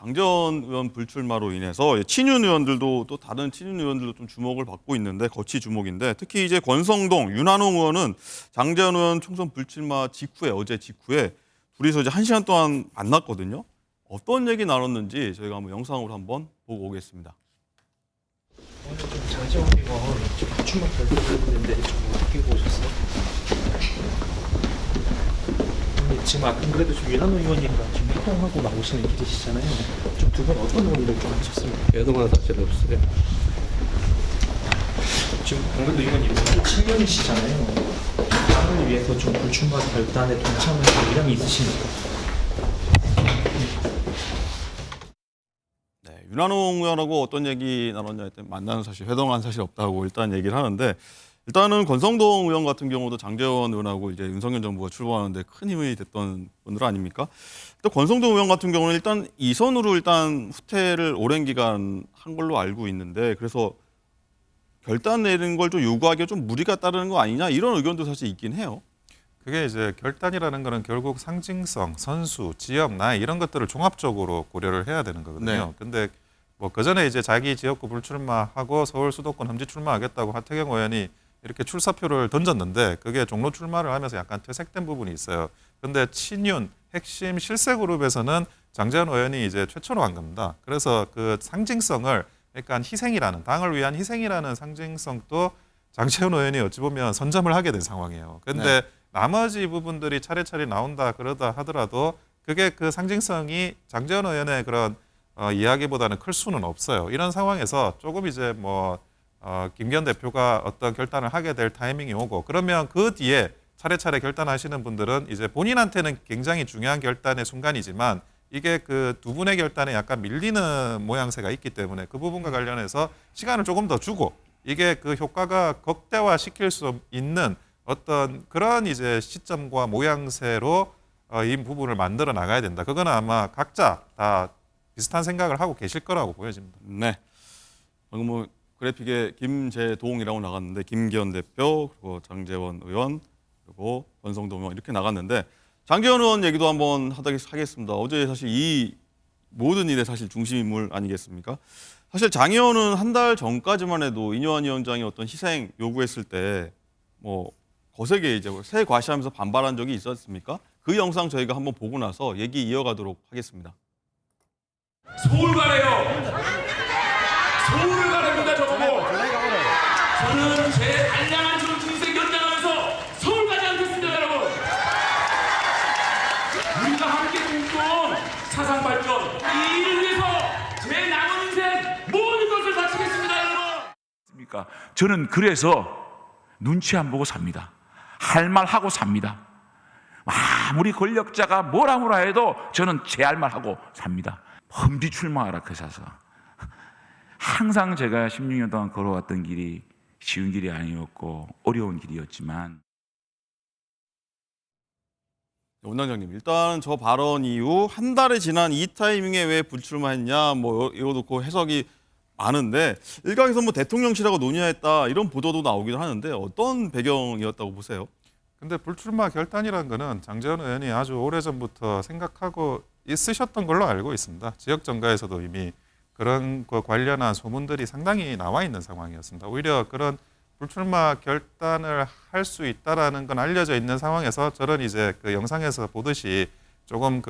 장제원 의원 불출마로 인해서 친윤 의원들도 또 다른 친윤 의원들도 좀 주목을 받고 있는데 거치 주목인데 특히 이제 권성동, 윤한홍 의원은 장제원 의원 총선 불출마 직후에 어제 직후에 둘이서 이제 1시간 동안 만났거든요. 어떤 얘기 나눴는지 저희가 한번 영상으로 한번 보고 오겠습니다. 오늘 좀 장제원 의원 좀 불출마 결정했는데 좀 어떻게 보셨어요? 지금 안 그래도 좀 윤한홍 의원님과 지금 회동하고 나오시는 길이시잖아요. 좀 두 분 어떤 논의를 좀 하셨습니까? 회동한 사실 없어요. 지금 안 그래도 의원님 친명이시잖아요. 당을 위해서 좀 불출마 결단에 동참할 의향이 있으십니까? 네, 윤한홍 의원하고 어떤 얘기 나눴냐 했더니 만나는 사실 회동한 사실 없다고 일단 얘기를 하는데 일단은 권성동 의원 같은 경우도 장제원 의원하고 이제 윤석열 정부가 출범하는데 큰 힘이 됐던 분들 아닙니까? 또 권성동 의원 같은 경우는 일단 이선으로 일단 후퇴를 오랜 기간 한 걸로 알고 있는데 그래서 결단 내리는 걸 좀 요구하기가 좀 무리가 따르는 거 아니냐 이런 의견도 사실 있긴 해요. 그게 이제 결단이라는 거는 결국 상징성, 선수, 지역, 나이 이런 것들을 종합적으로 고려를 해야 되는 거거든요. 네. 근데 뭐 그전에 이제 자기 지역구 불출마하고 서울 수도권 험지 출마하겠다고 하태경 의원이 이렇게 출사표를 던졌는데 그게 종로 출마를 하면서 약간 퇴색된 부분이 있어요. 근데 친윤 핵심 실세 그룹에서는 장제원 의원이 이제 최초로 한 겁니다. 그래서 그 상징성을 그러니까 희생이라는 당을 위한 희생이라는 상징성도 장제원 의원이 어찌 보면 선점을 하게 된 상황이에요. 근데 나머지 부분들이 차례차례 나온다 그러다 하더라도 그게 그 상징성이 장제원 의원의 그런 이야기보다는 클 수는 없어요. 이런 상황에서 조금 이제 김기현 대표가 어떤 결단을 하게 될 타이밍이 오고 그러면 그 뒤에 차례차례 결단하시는 분들은 이제 본인한테는 굉장히 중요한 결단의 순간이지만 이게 그 두 분의 결단에 약간 밀리는 모양새가 있기 때문에 그 부분과 관련해서 시간을 조금 더 주고 이게 그 효과가 극대화시킬 수 있는 어떤 그런 이제 시점과 모양새로 이 부분을 만들어 나가야 된다. 그거는 아마 각자 다 비슷한 생각을 하고 계실 거라고 보여집니다. 네. 방금 뭐 그래픽에 김재동이라고 나갔는데 김기현 대표 그리고 장제원 의원 그리고 권성동 의원 이렇게 나갔는데 장제원 의원 얘기도 한번 하겠습니다. 어제 사실 이 모든 일의 사실 중심인물 아니겠습니까? 사실 장 의원은 한 달 전까지만 해도 이뇨한 위원장이 어떤 희생 요구했을 때 뭐 거세게 이제 새 과시하면서 반발한 적이 있었습니까? 그 영상 저희가 한번 보고 나서 얘기 이어가도록 하겠습니다. 서울 가래요. 서울을 가랍니다 저보고. 저는 제 단량한 정치 인생 연장하면서 서울 가지 않겠습니다 여러분. 우리가 함께 꿈꿔온 사상 발전 이 일을 위해서 제 남은 인생 모든 것을 바치겠습니다 여러분. 저는 그래서 눈치 안 보고 삽니다. 할 말 하고 삽니다. 아무리 권력자가 뭐라 해도 저는 제 할 말 하고 삽니다. 험지 출마하라 그래서 항상 제가 16년 동안 걸어왔던 길이 쉬운 길이 아니었고 어려운 길이었지만 원장님 일단 저 발언 이후 한 달이 지난 이 타이밍에 왜 불출마했냐 뭐 이거 놓고 해석이 많은데 일각에서 뭐 대통령실하고 논의했다 이런 보도도 나오기도 하는데 어떤 배경이었다고 보세요? 근데 불출마 결단이라는 거는 장제원 의원이 아주 오래전부터 생각하고 있으셨던 걸로 알고 있습니다. 지역 정가에서도 이미 그런 거 관련한 소문들이 상당히 나와 있는 상황이었습니다. 오히려 그런 불출마 결단을 할 수 있다라는 건 알려져 있는 상황에서 저는 이제 그 영상에서 보듯이 조금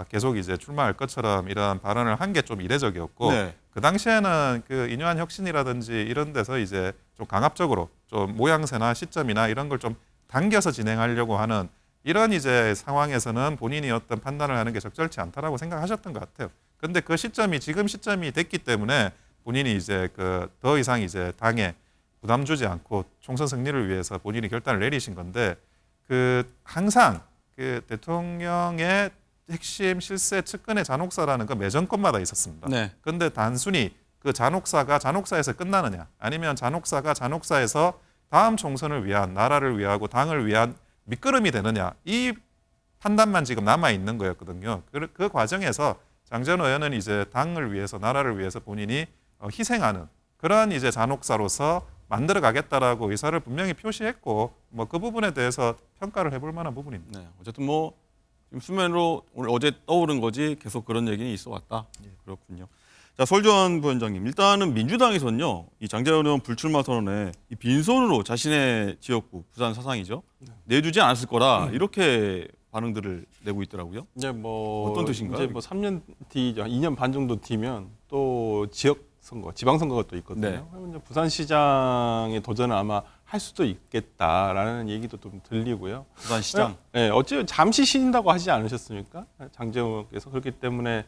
계속 이제 출마할 것처럼 이런 발언을 한 게 좀 이례적이었고 네. 그 당시에는 그 인요한 혁신이라든지 이런 데서 이제 좀 강압적으로 좀 모양새나 시점이나 이런 걸 좀 당겨서 진행하려고 하는 이런 이제 상황에서는 본인이 어떤 판단을 하는 게 적절치 않다라고 생각하셨던 것 같아요. 근데 그 시점이 지금 시점이 됐기 때문에 본인이 이제 더 이상 이제 당에 부담 주지 않고 총선 승리를 위해서 본인이 결단을 내리신 건데 항상 대통령의 핵심 실세 측근의 잔혹사라는 건 매 정권마다 있었습니다. 네. 그런데 단순히 그 잔혹사가 잔혹사에서 끝나느냐 아니면 잔혹사가 잔혹사에서 다음 총선을 위한 나라를 위하고 당을 위한 밑거름이 되느냐 이 판단만 지금 남아 있는 거였거든요. 그 과정에서 장제원 의원은 이제 당을 위해서 나라를 위해서 본인이 희생하는 그런 이제 잔혹사로서 만들어 가겠다라고 의사를 분명히 표시했고 그 부분에 대해서 평가를 해볼 만한 부분입니다. 네, 어쨌든 뭐 지금 수면으로 오늘 어제 떠오른 거지 계속 그런 얘기는 있어 왔다. 그렇군요. 자, 설주환 부위원장님, 일단은 민주당에서는요, 이 장재원 의원 불출마 선언에 이 빈손으로 자신의 지역구 부산 사상이죠 내주지 않았을 거라 이렇게 반응들을 내고 있더라고요. 이제 뭐 어떤 뜻인가요? 이제 뭐 3년 뒤죠. 2년 반 정도 뒤면 또 지역 선거, 지방 선거가 또 있거든요. 네. 그러면 이제 부산시장의 도전을 아마 할 수도 있겠다라는 얘기도 좀 들리고요. 부산시장. 네, 어찌 잠시 쉬신다고 하지 않으셨습니까? 장재원 의원께서. 그렇기 때문에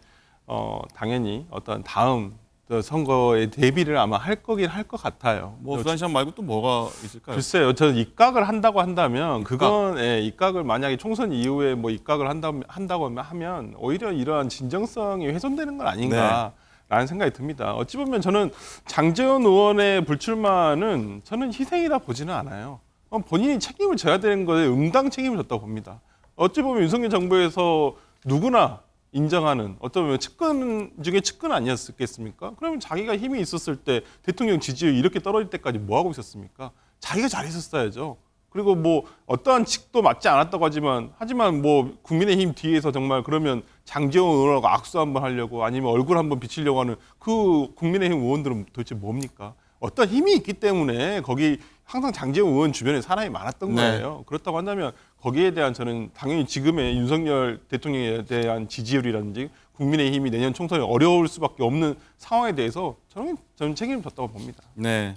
당연히 어떤 다음 선거에 대비를 아마 할 거긴 할 것 같아요. 뭐 부산시장 말고 또 뭐가 있을까요? 글쎄요, 저는 입각을 한다고 한다면 그건 입각을 만약에 총선 이후에 뭐 입각을 한다고 하면 오히려 이러한 진정성이 훼손되는 건 아닌가라는 생각이 듭니다. 어찌 보면 저는 장재원 의원의 불출마는 저는 희생이다 보지는 않아요. 본인이 책임을 져야 되는 거에 응당 책임을 졌다고 봅니다. 어찌 보면 윤석열 정부에서 누구나 인정하는 어쩌면 측근 중에 측근 아니었겠습니까? 그러면 자기가 힘이 있었을 때 대통령 지지율이 이렇게 떨어질 때까지 뭐 하고 있었습니까? 자기가 잘했었어야죠. 그리고 뭐 어떠한 직도 맞지 않았다고 하지만 뭐 국민의힘 뒤에서 정말 그러면 장재원 의원하고 악수 한번 하려고 아니면 얼굴 한번 비치려고 하는 그 국민의힘 의원들은 도대체 뭡니까? 어떤 힘이 있기 때문에 거기 항상 장재원 의원 주변에 사람이 많았던 거예요. 그렇다고 한다면 거기에 대한 저는 당연히 지금의 윤석열 대통령에 대한 지지율이라든지 국민의힘이 내년 총선이 어려울 수밖에 없는 상황에 대해서 저는 책임을 졌다고 봅니다. 네.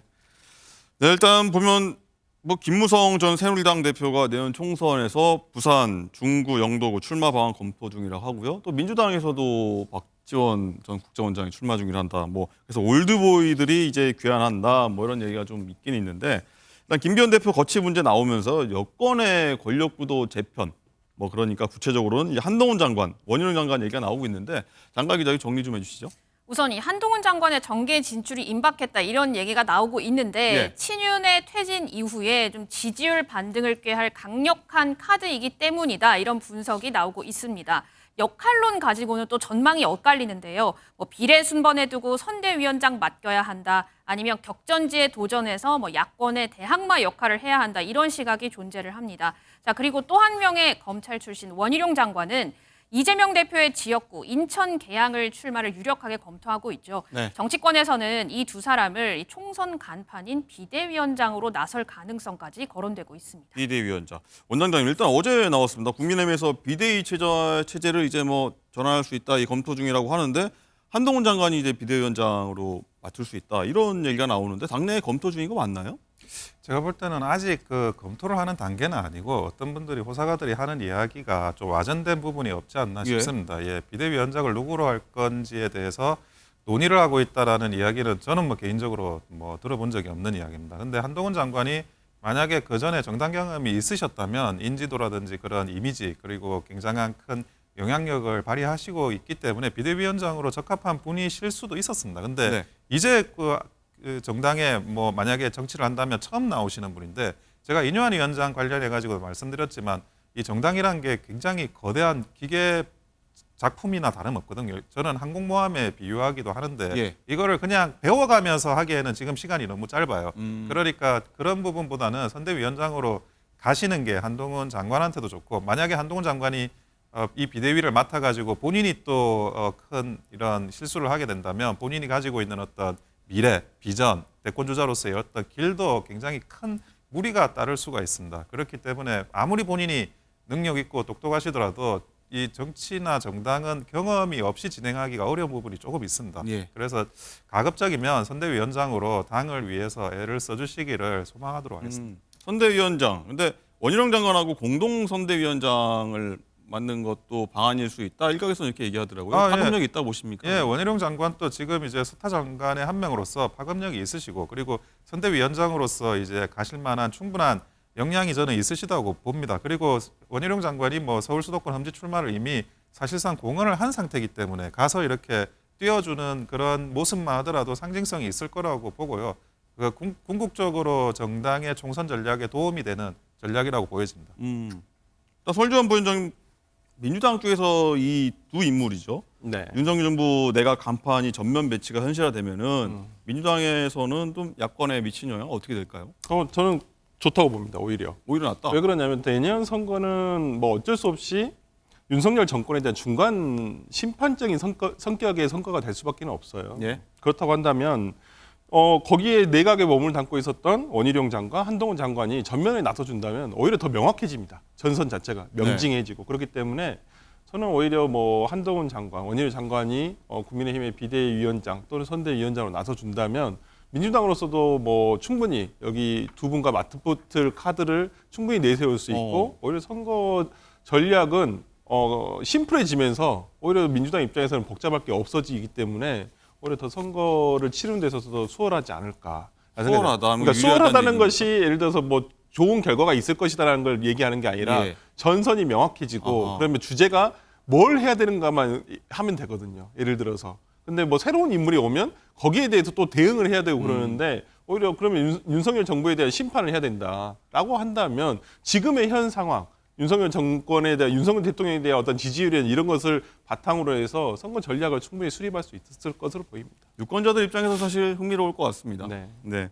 네, 일단 보면 뭐 김무성 전 새누리당 대표가 내년 총선에서 부산, 중구, 영도구 출마 방안 검토 중이라고 하고요. 또 민주당에서도 박지원 전 국정원장이 출마 중이란다. 뭐 그래서 올드보이들이 이제 귀환한다. 뭐 이런 얘기가 좀 있긴 있는데 일단 김기현 대표 거취 문제 나오면서 여권의 권력 구도 재편 뭐 그러니까 구체적으로는 이제 한동훈 장관, 원희룡 장관 얘기가 나오고 있는데 장관 기자님 정리 좀 해주시죠. 우선 이 한동훈 장관의 정계 진출이 임박했다 이런 얘기가 나오고 있는데 예. 친윤의 퇴진 이후에 좀 지지율 반등을 꾀할 강력한 카드이기 때문이다 이런 분석이 나오고 있습니다. 역할론 가지고는 또 전망이 엇갈리는데요. 뭐 비례 순번에 두고 선대위원장 맡겨야 한다. 아니면 격전지에 도전해서 뭐 야권의 대항마 역할을 해야 한다. 이런 시각이 존재를 합니다. 자, 그리고 또 한 명의 검찰 출신 원희룡 장관은 이재명 대표의 지역구 인천 계양을 출마를 유력하게 검토하고 있죠. 네. 정치권에서는 이 두 사람을 이 총선 간판인 비대위원장으로 나설 가능성까지 거론되고 있습니다. 비대위원장. 원장님 일단 어제 나왔습니다. 국민의힘에서 비대위 체제를 이제 뭐 전환할 수 있다 이 검토 중이라고 하는데 한동훈 장관이 이제 비대위원장으로 맡을 수 있다 이런 얘기가 나오는데 당내에 검토 중인 거 맞나요? 제가 볼 때는 아직 그 검토를 하는 단계는 아니고 어떤 분들이 호사가들이 하는 이야기가 좀 와전된 부분이 없지 않나 싶습니다. 예, 비대위원장을 누구로 할 건지에 대해서 논의를 하고 있다라는 이야기는 저는 뭐 개인적으로 뭐 들어본 적이 없는 이야기입니다. 근데 한동훈 장관이 만약에 그 전에 정당 경험이 있으셨다면 인지도라든지 그런 이미지 그리고 굉장한 큰 영향력을 발휘하시고 있기 때문에 비대위원장으로 적합한 분이실 수도 있었습니다. 근데 네. 이제 그 정당에 뭐 만약에 정치를 한다면 처음 나오시는 분인데 제가 이뇨한 위원장 관련해 가지고 말씀드렸지만 이 정당이라는 게 굉장히 거대한 기계 작품이나 다름없거든요. 저는 항공모함에 비유하기도 하는데 예. 이거를 그냥 배워가면서 하기에는 지금 시간이 너무 짧아요. 그러니까 그런 부분보다는 선대위원장으로 가시는 게 한동훈 장관한테도 좋고 만약에 한동훈 장관이 이 비대위를 맡아가지고 본인이 또 큰 이런 실수를 하게 된다면 본인이 가지고 있는 어떤 미래, 비전, 대권주자로서의 어떤 길도 굉장히 큰 무리가 따를 수가 있습니다. 그렇기 때문에 아무리 본인이 능력 있고 똑똑하시더라도 이 정치나 정당은 경험이 없이 진행하기가 어려운 부분이 조금 있습니다. 예. 그래서 가급적이면 선대위원장으로 당을 위해서 애를 써주시기를 소망하도록 하겠습니다. 선대위원장. 근데 원희룡 장관하고 공동 선대위원장을 맡는 것도 방안일 수 있다. 일각에서는 이렇게 얘기하더라고요. 아, 예. 파급력이 있다 보십니까? 예, 원희룡 장관 또 지금 이제 스타 장관의 한 명으로서 파급력이 있으시고 그리고 선대위원장으로서 이제 가실 만한 충분한 역량이 저는 있으시다고 봅니다. 그리고 원희룡 장관이 뭐 서울 수도권 험지 출마를 이미 사실상 공언을 한 상태이기 때문에 가서 이렇게 띄워주는 그런 모습만 하더라도 상징성이 있을 거라고 보고요. 그 궁극적으로 정당의 총선 전략에 도움이 되는 전략이라고 보여집니다. 설주환 부위원장님 민주당 쪽에서 이 두 인물이죠. 네. 윤석열 정부 내각 간판이 전면 배치가 현실화되면은 민주당에서는 좀 야권에 미친 영향 어떻게 될까요? 저는 좋다고 봅니다. 오히려. 오히려 낫다. 왜 그러냐면 내년 선거는 뭐 어쩔 수 없이 윤석열 정권에 대한 중간 심판적인 성격의 선거가 될 수밖에 없어요. 예. 그렇다고 한다면 거기에 내각에 몸을 담고 있었던 원희룡 장관, 한동훈 장관이 전면에 나서준다면 오히려 더 명확해집니다. 전선 자체가 명징해지고 그렇기 때문에 저는 오히려 뭐 한동훈 장관, 원희룡 장관이 국민의힘의 비대위원장 또는 선대위원장으로 나서준다면 민주당으로서도 뭐 충분히 여기 두 분과 맞붙을 카드를 충분히 내세울 수 있고 오히려 선거 전략은 심플해지면서 오히려 민주당 입장에서는 복잡할 게 없어지기 때문에 오히려 더 선거를 치르는 데 있어서도 수월하지 않을까. 수월하다. 그러니까 수월하다는 것이 예를 들어서 뭐 좋은 결과가 있을 것이다라는 걸 얘기하는 게 아니라 예. 전선이 명확해지고 아하. 그러면 주제가 뭘 해야 되는가만 하면 되거든요. 예를 들어서. 근데 뭐 새로운 인물이 오면 거기에 대해서 또 대응을 해야 되고 그러는데 오히려 그러면 윤석열 정부에 대한 심판을 해야 된다라고 한다면 지금의 현 상황 윤석열 정권에 대한 윤석열 대통령에 대한 어떤 지지율이나 이런 것을 바탕으로 해서 선거 전략을 충분히 수립할 수 있을 것으로 보입니다. 유권자들 입장에서 사실 흥미로울 것 같습니다. 네. 네.